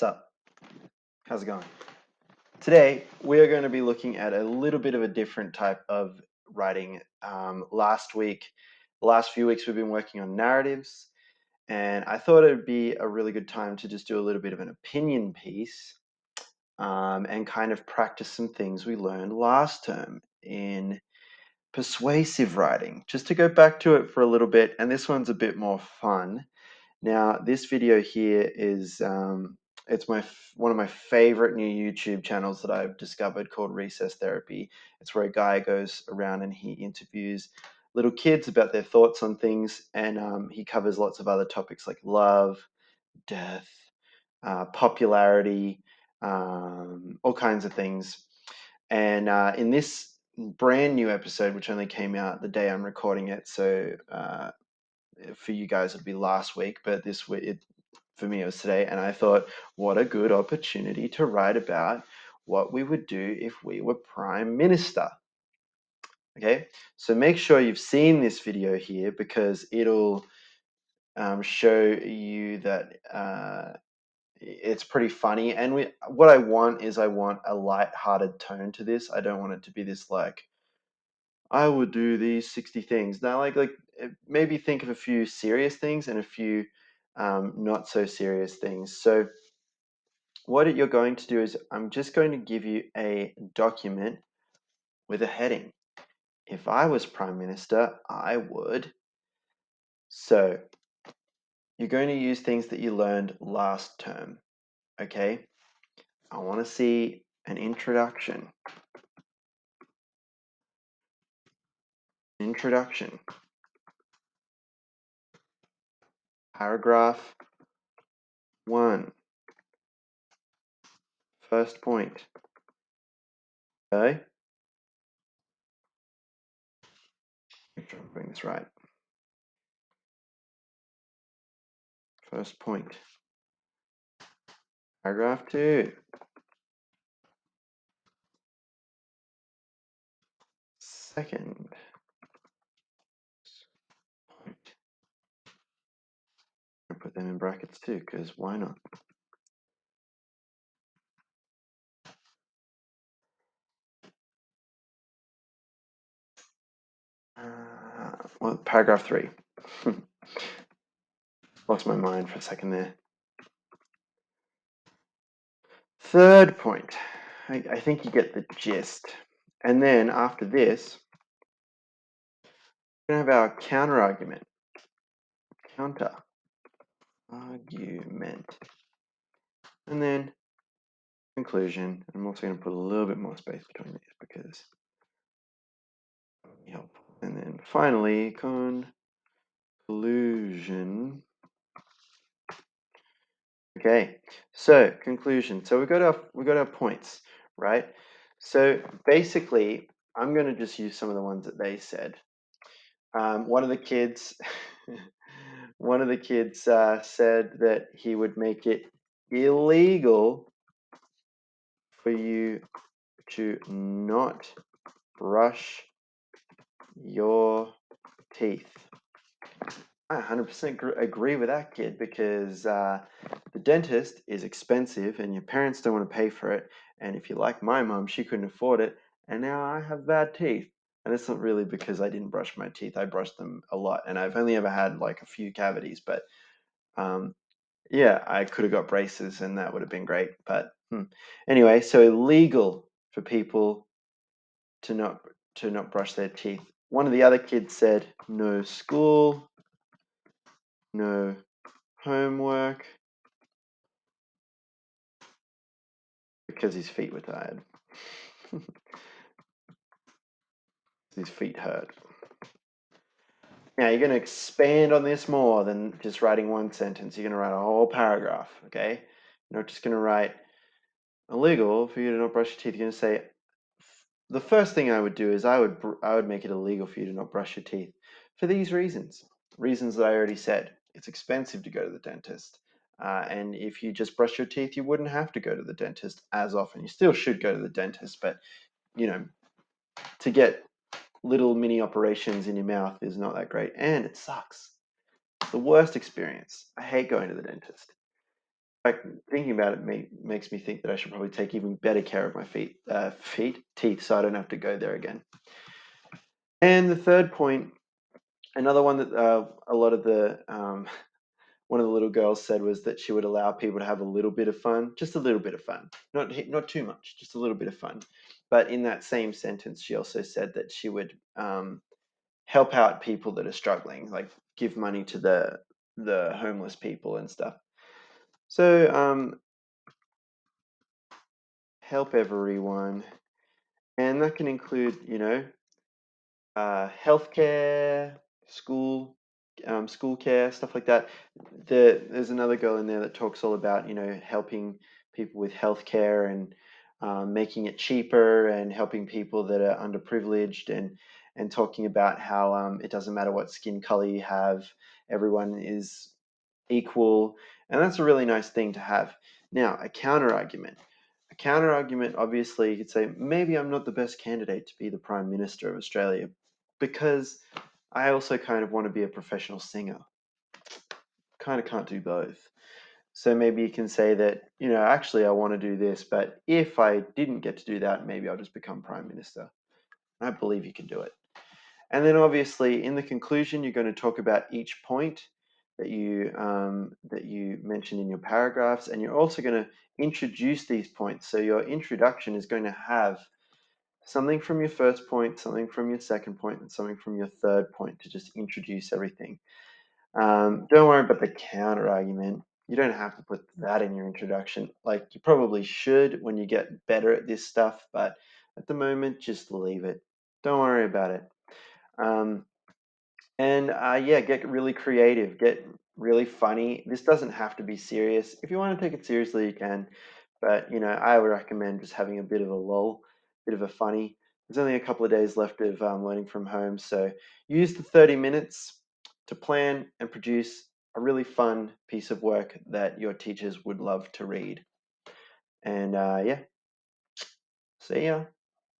Sup? How's it going? Today, we are going to be looking at a little bit of a different type of writing. Last few weeks, we've been working on narratives, and I thought it would be a really good time to just do a little bit of an opinion piece and kind of practice some things we learned last term in persuasive writing. Just to go back to it for a little bit, and this one's a bit more fun. Now, this video here is it's one of my favorite new YouTube channels that I've discovered called Recess Therapy. It's where a guy goes around and he interviews little kids about their thoughts on things, and he covers lots of other topics like love, death, popularity, all kinds of things. And in this brand new episode, which only came out the day I'm recording it, so for you guys it'll be last week, but this week for me it was today, and I thought, what a good opportunity to write about what we would do if we were Prime Minister. Okay, so make sure you've seen this video here because it'll show you that it's pretty funny. And what I want is I want a light-hearted tone to this. I don't want it to be this like, I would do these 60 things. Now, maybe think of a few serious things and a few not so serious things. So what you're going to do is I'm just going to give you a document with a heading. If I was Prime Minister, I would. So you're going to use things that you learned last term, okay? I want to see an introduction. Introduction. Paragraph 1. First point. Okay? Make sure I'm putting this right. First point. Paragraph 2. Second point. I'll put them in brackets too, because why not? Well, paragraph 3. Lost my mind for a second there. Third point. I think you get the gist. And then after this, we're going to have our counter argument. Counter argument. And then conclusion. I'm also going to put a little bit more space between these because it'll help. And then finally, conclusion. Okay, so conclusion. So we got our points, right? So basically, I'm going to just use some of the ones that they said. One of the kids, said that he would make it illegal for you to not brush your teeth. I 100% agree with that kid because the dentist is expensive and your parents don't want to pay for it. And if you like my mom, she couldn't afford it. And now I have bad teeth. And it's not really because I didn't brush my teeth. I brushed them a lot. And I've only ever had like a few cavities. But yeah, I could have got braces and that would have been great. But anyway, so illegal for people to not brush their teeth. One of the other kids said no school, no homework, because his feet were tired. His feet hurt. Now you're going to expand on this more than just writing one sentence. You're going to write a whole paragraph, okay? You're not just going to write illegal for you to not brush your teeth. You're going to say the first thing I would do is I would make it illegal for you to not brush your teeth for these reasons. Reasons that I already said. It's expensive to go to the dentist. And if you just brush your teeth, you wouldn't have to go to the dentist as often. You still should go to the dentist, but you know, to get little mini operations in your mouth is not that great, and it sucks. It's the worst experience. I hate going to the dentist. Like thinking about it makes me think that I should probably take even better care of my teeth, so I don't have to go there again. And the third point, another one that a lot of the one of the little girls said was that she would allow people to have a little bit of fun, just a little bit of fun, not too much, just a little bit of fun. But in that same sentence, she also said that she would help out people that are struggling, like give money to the homeless people and stuff. So help everyone, and that can include, healthcare, school care, stuff like that. There's another girl in there that talks all about, helping people with healthcare and making it cheaper and helping people that are underprivileged and talking about how it doesn't matter what skin color you have, everyone is equal, and that's a really nice thing to have. Now, a counter argument. A counter argument, obviously, you could say, maybe I'm not the best candidate to be the Prime Minister of Australia because I also kind of want to be a professional singer. Kind of can't do both. So maybe you can say that, actually, I want to do this, but if I didn't get to do that, maybe I'll just become Prime Minister. I believe you can do it. And then obviously in the conclusion, you're going to talk about each point that you mentioned in your paragraphs, and you're also going to introduce these points. So your introduction is going to have something from your first point, something from your second point, and something from your third point to just introduce everything. Don't worry about the counter argument. You don't have to put that in your introduction. Like you probably should when you get better at this stuff, but at the moment, just leave it. Don't worry about it. Um, and yeah, get really creative, get really funny. This doesn't have to be serious. If you want to take it seriously, you can. But I would recommend just having a bit of a lull, bit of a funny. There's only a couple of days left of learning from home, so use the 30 minutes to plan and produce a really fun piece of work that your teachers would love to read. And yeah, see ya.